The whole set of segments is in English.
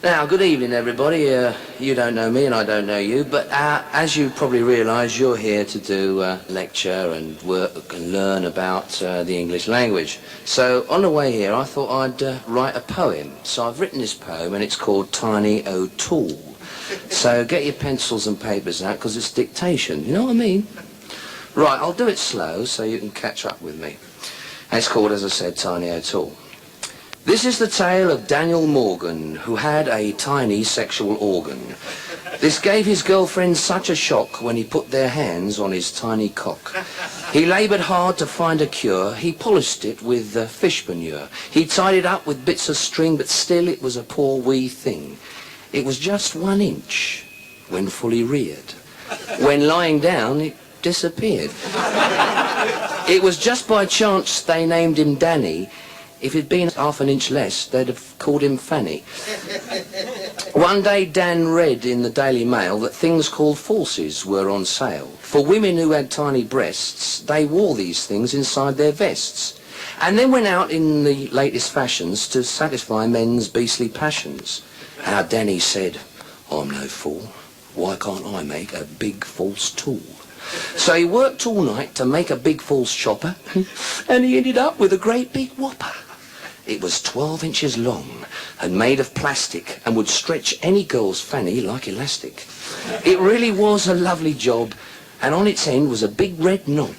Now, good evening, everybody. You don't know me and I don't know you, but as you probably realise, you're here to do lecture and work and learn about the English language. So, on the way here, I thought I'd write a poem. So I've written this poem, and it's called Tiny O'Toole. So get your pencils and papers out, because it's dictation, you know what I mean? Right, I'll do it slow so you can catch up with me. And it's called, as I said, Tiny O'Toole. This is the tale of Daniel Morgan, who had a tiny sexual organ. This gave his girlfriend such a shock when he put their hands on his tiny cock. He laboured hard to find a cure. He polished it with fish manure. He tied it up with bits of string, but still it was a poor wee thing. It was just 1 inch when fully reared. When lying down, it disappeared. It was just by chance they named him Danny. If it'd been half an inch less, they'd have called him Fanny. One day Dan read in the Daily Mail that things called falsies were on sale. For women who had tiny breasts, they wore these things inside their vests, and then went out in the latest fashions to satisfy men's beastly passions. Now Danny said, "I'm no fool. Why can't I make a big false tool?" So he worked all night to make a big false chopper, and he ended up with a great big whopper. It was 12 inches long and made of plastic and would stretch any girl's fanny like elastic. It really was a lovely job, and on its end was a big red knob.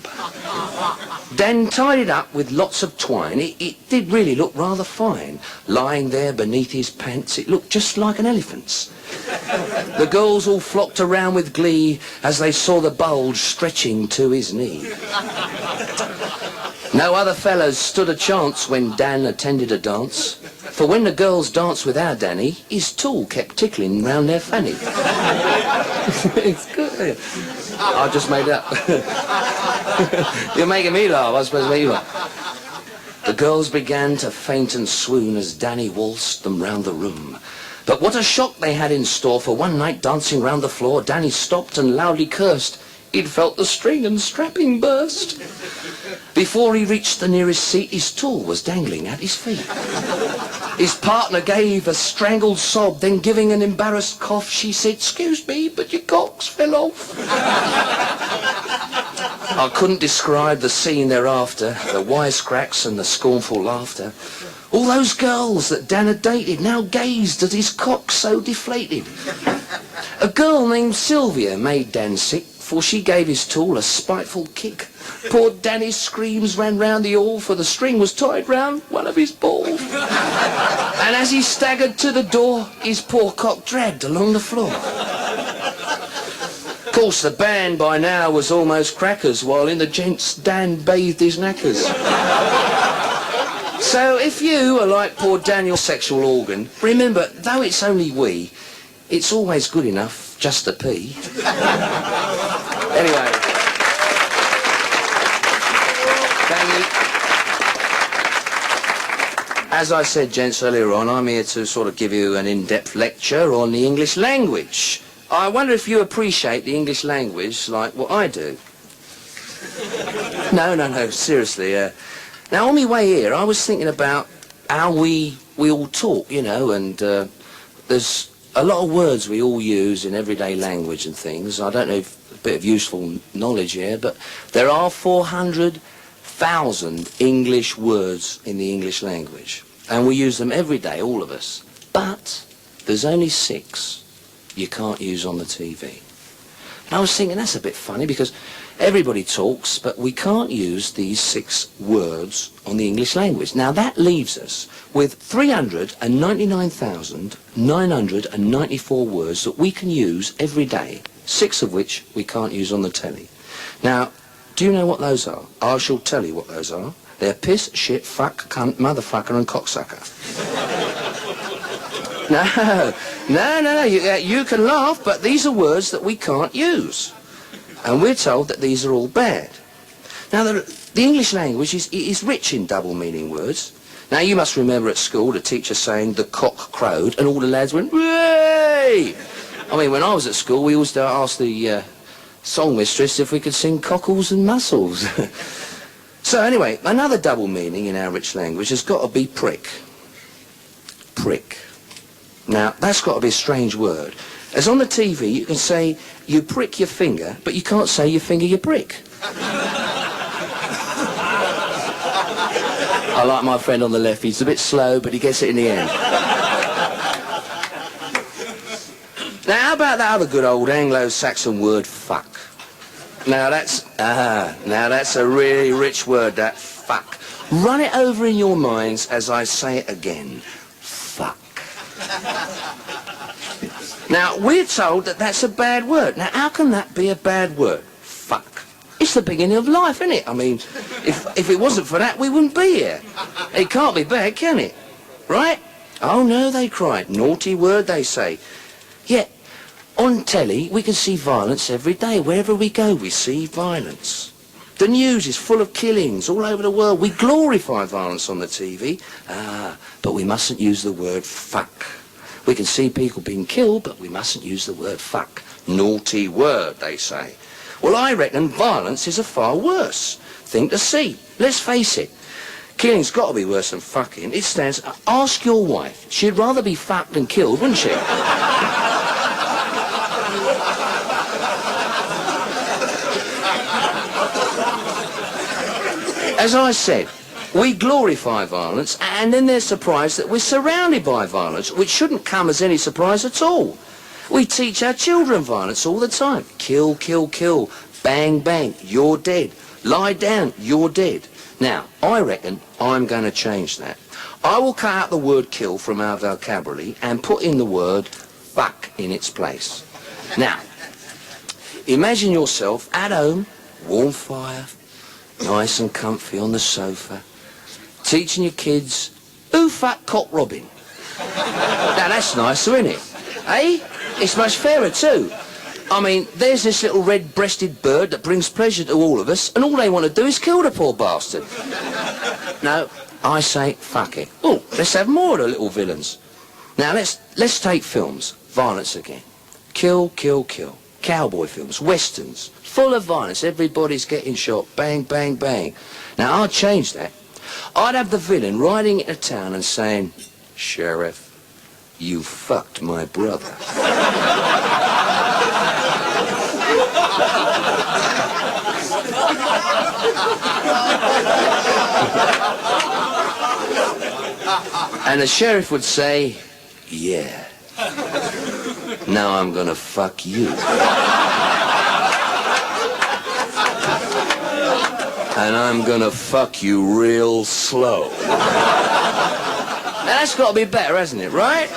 Dan tied it up with lots of twine. It did really look rather fine. Lying there beneath his pants, it looked just like an elephant's. The girls all flocked around with glee as they saw the bulge stretching to his knee. No other fellas stood a chance when Dan attended a dance, for when the girls danced with our Danny, his tool kept tickling round their fanny. It's good. I just made it up. You're making me laugh, I suppose make you laugh. The girls began to faint and swoon as Danny waltzed them round the room. But what a shock they had in store, for one night dancing round the floor, Danny stopped and loudly cursed. He'd felt the string and strapping burst. Before he reached the nearest seat, his tool was dangling at his feet. His partner gave a strangled sob, then giving an embarrassed cough, she said, "Excuse me, but your cocks fell off." I couldn't describe the scene thereafter, the wisecracks and the scornful laughter. All those girls that Dan had dated now gazed at his cock so deflated. A girl named Sylvia made Dan sick, for she gave his tool a spiteful kick. Poor Danny's screams ran round the hall, for the string was tied round one of his balls. And as he staggered to the door, his poor cock dragged along the floor. Of course, the band by now was almost crackers, while in the gents Dan bathed his knackers. So if you are like poor Daniel's sexual organ, remember, though it's only wee, it's always good enough just to pee. Anyway. Thank you. As I said, gents, earlier on, I'm here to sort of give you an in-depth lecture on the English language. I wonder if you appreciate the English language like what I do. No, seriously. Now, on my way here, I was thinking about how we all talk, you know, and there's a lot of words we all use in everyday language and things. I don't know if a bit of useful knowledge here, but there are 400,000 English words in the English language, and we use them every day, all of us. But there's only 6 you can't use on the TV. And I was thinking that's a bit funny, because everybody talks, but we can't use these 6 words on the English language. Now that leaves us with 399,994 words that we can use every day, 6 of which we can't use on the telly. Now, do you know what those are? I shall tell you what those are. They're piss, shit, fuck, cunt, motherfucker and cocksucker. No, you can laugh, but these are words that we can't use. And we're told that these are all bad. Now, the English language is rich in double-meaning words. Now, you must remember at school the teacher saying the cock crowed, and all the lads went, "Way!" I mean, when I was at school, we always asked the song mistress if we could sing cockles and mussels. So anyway, another double meaning in our rich language has got to be prick. Prick. Now, that's got to be a strange word. As on the TV, you can say, you prick your finger, but you can't say your finger you prick. I like my friend on the left. He's a bit slow, but he gets it in the end. Now, how about that other good old Anglo-Saxon word, fuck? Now, that's a really rich word, that fuck. Run it over in your minds as I say it again. Fuck. Now, we're told that that's a bad word. Now, how can that be a bad word? Fuck. It's the beginning of life, isn't it? I mean, if it wasn't for that, we wouldn't be here. It can't be bad, can it? Right? Oh, no, they cry. Naughty word, they say. Yet, on telly, we can see violence every day. Wherever we go, we see violence. The news is full of killings all over the world. We glorify violence on the TV. But we mustn't use the word fuck. We can see people being killed, but we mustn't use the word fuck. Naughty word, they say. Well, I reckon violence is a far worse thing to see. Let's face it. Killing's got to be worse than fucking. It stands... Ask your wife. She'd rather be fucked than killed, wouldn't she? As I said, we glorify violence, and then they're surprised that we're surrounded by violence, which shouldn't come as any surprise at all. We teach our children violence all the time. Kill, kill, kill. Bang, bang. You're dead. Lie down. You're dead. Now, I reckon I'm going to change that. I will cut out the word kill from our vocabulary and put in the word fuck in its place. Now, imagine yourself at home, warm fire, nice and comfy on the sofa, teaching your kids, who fucked Cock Robin? Now, that's nicer, isn't it? Eh? It's much fairer too. I mean, there's this little red-breasted bird that brings pleasure to all of us, and all they want to do is kill the poor bastard. No, I say fuck it. Oh, let's have more of the little villains. Now, let's take films. Violence again. Kill, kill, kill. Cowboy films, westerns, full of violence. Everybody's getting shot. Bang, bang, bang. Now, I'd change that. I'd have the villain riding into town and saying, Sheriff, you fucked my brother. And the sheriff would say, yeah. Now I'm gonna fuck you. And I'm gonna fuck you real slow. Now that's got to be better, hasn't it, right?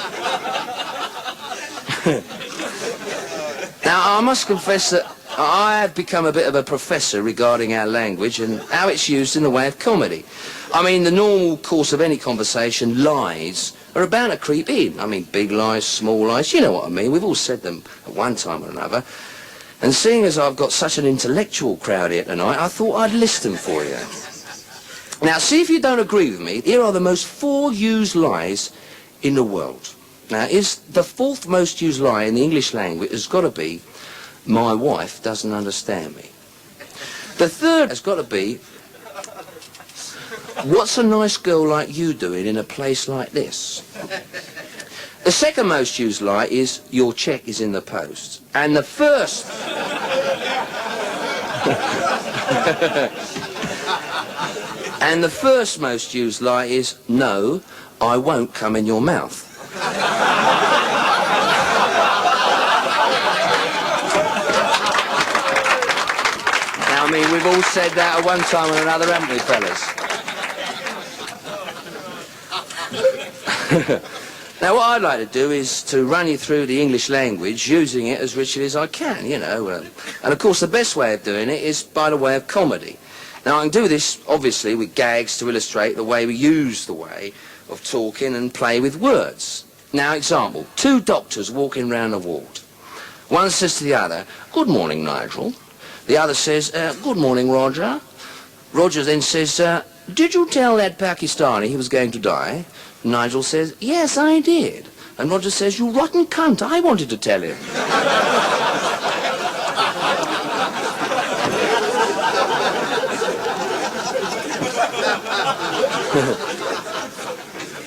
Now, I must confess that I have become a bit of a professor regarding our language and how it's used in the way of comedy. I mean, the normal course of any conversation, lies are bound to creep in. I mean, big lies, small lies, you know what I mean. We've all said them at one time or another. And seeing as I've got such an intellectual crowd here tonight, I thought I'd list them for you. Now, see if you don't agree with me. Here are the most 4 used lies in the world. Now, is the 4th most used lie in the English language has got to be, my wife doesn't understand me. The 3rd has got to be, what's a nice girl like you doing in a place like this? The 2nd most used lie is, your cheque is in the post. And the 1st... And the 1st most used lie is, no, I won't come in your mouth. Now, I mean, we've all said that at one time or another, haven't we, fellas? Now, what I'd like to do is to run you through the English language, using it as richly as I can, you know. And, of course, the best way of doing it is by the way of comedy. Now, I can do this, obviously, with gags to illustrate the way we use the way of talking and play with words. Now, example, 2 doctors walking round a ward. One says to the other, good morning, Nigel. The other says, good morning, Roger. Roger then says, did you tell that Pakistani he was going to die? Nigel says, yes, I did. And Roger says, you rotten cunt, I wanted to tell him.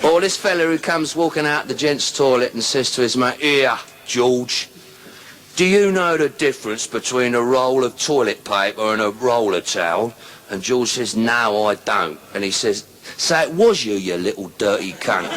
Or Or this fella who comes walking out the gents' toilet and says to his mate, "Here, George, do you know the difference between a roll of toilet paper and a roller towel?" And George says, "No, I don't." And he says, "So it was you, you little dirty cunt."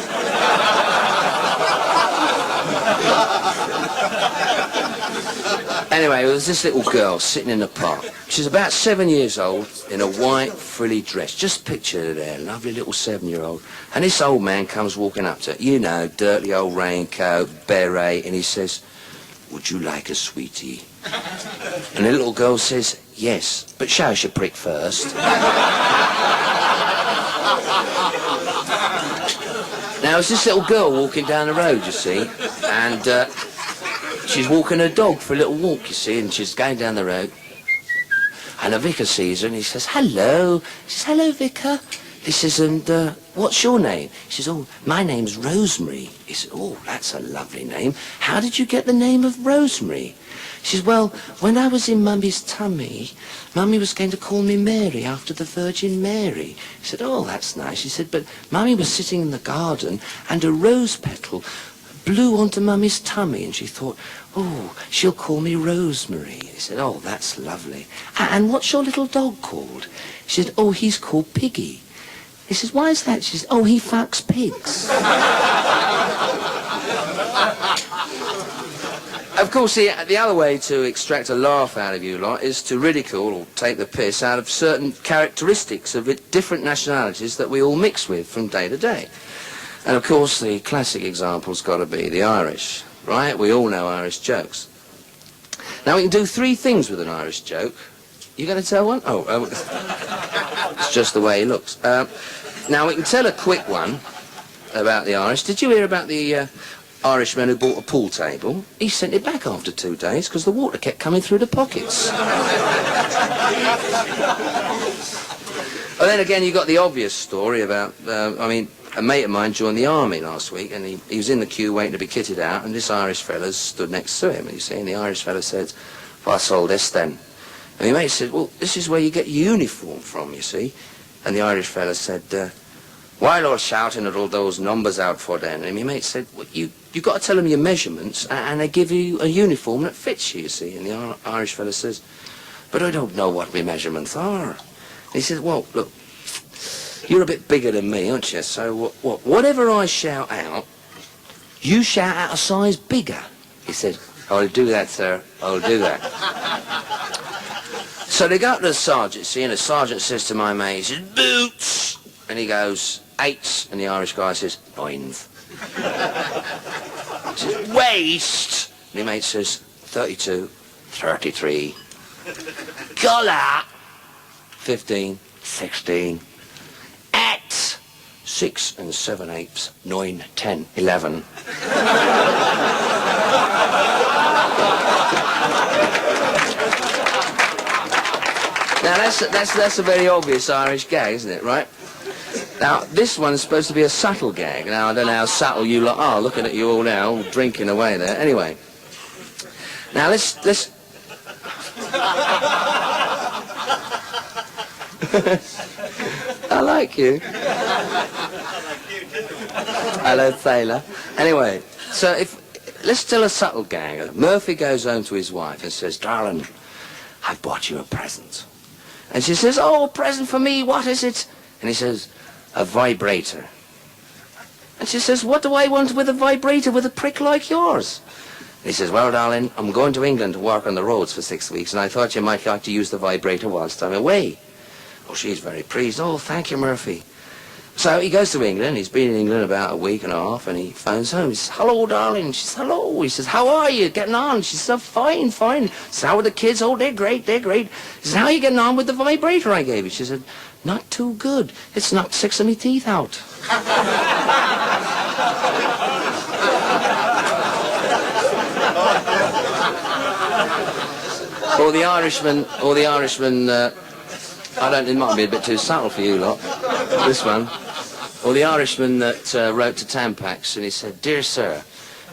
Anyway, there was this little girl sitting in the park. She's about 7 years old, in a white frilly dress. Just picture her there, lovely little 7-year-old. And this old man comes walking up to her, you know, dirty old raincoat, beret, and he says, "Would you like a sweetie?" And the little girl says, "Yes, but show us your prick first." Now, it's this little girl walking down the road, you see, and she's walking her dog for a little walk, you see, and she's going down the road. And the vicar sees her and he says, "Hello." She says, "Hello, vicar." He says, "And what's your name?" She says, "Oh, my name's Rosemary." He says, "Oh, that's a lovely name. How did you get the name of Rosemary?" She says, "Well, when I was in Mummy's tummy, Mummy was going to call me Mary after the Virgin Mary." He said, "Oh, that's nice." She said, "But Mummy was sitting in the garden and a rose petal blew onto Mummy's tummy, and she thought, oh, she'll call me Rosemary." He said, "Oh, that's lovely. And what's your little dog called?" She said, "Oh, he's called Piggy." He says, "Why is that?" She says, "Oh, he fucks pigs." Of course, the other way to extract a laugh out of you lot is to ridicule or take the piss out of certain characteristics of different nationalities that we all mix with from day to day. And of course, the classic example's got to be the Irish, right? We all know Irish jokes. Now, we can do 3 things with an Irish joke. You going to tell one? Oh, it's just the way he looks. Now, we can tell a quick one about the Irish. Did you hear about the Irishman who bought a pool table? He sent it back after 2 days because the water kept coming through the pockets. Well, then again, you got the obvious story about, a mate of mine joined the army last week, and he was in the queue waiting to be kitted out, and this Irish fella stood next to him, you see, and the Irish fella said, "What's all this then?" And my mate said, "Well, this is where you get your uniform from, you see." And the Irish fella said, "Why all shouting at all those numbers out for then?" And my mate said, "Well, you got to tell them your measurements, and they give you a uniform that fits you, you see." And the Irish fella says, "But I don't know what my measurements are." And he says, "Well, look, you're a bit bigger than me, aren't you? So whatever I shout out, you shout out a size bigger." He said, "I'll do that, sir. I'll do that." So they go up to the sergeant, see, and the sergeant says to my mate, he says, "Boots." And he goes, "8s." And the Irish guy says, "9s." He says, "Waist." And the mate says, 32, 33. "Collar." 15, 16. 6 7/8, 9, 10, 11. Now that's a very obvious Irish gag, isn't it, right? Now this one's supposed to be a subtle gag. Now I don't know how subtle you lot are. Looking at you all now, all drinking away there. Anyway, now let's. I like you. Hello, sailor. Anyway, so let's tell a subtle gag. Murphy goes home to his wife and says, "Darling, I've bought you a present." And she says, "Oh, a present for me, what is it?" And he says, "A vibrator." And she says, "What do I want with a vibrator with a prick like yours?" And he says, "Well, darling, I'm going to England to work on the roads for 6 weeks, and I thought you might like to use the vibrator whilst I'm away." Oh, she's very pleased. "Oh, thank you, Murphy." So he goes to England. He's been in England about a week and a half, and he phones home. He says, "Hello, darling." She says, "Hello." He says, "How are you? Getting on?" She says, "Oh, fine, fine." He says, "How are the kids?" "Oh, they're great, they're great." He says, "How are you getting on with the vibrator I gave you?" She said, "Not too good. It's knocked 6 of my teeth out." Or the Irishman, it might be a bit too subtle for you lot, this one. Or the Irishman that wrote to Tampax and he said, "Dear sir,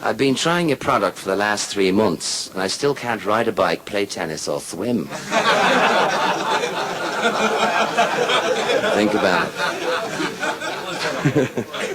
I've been trying your product for the last 3 months and I still can't ride a bike, play tennis or swim." Think about it.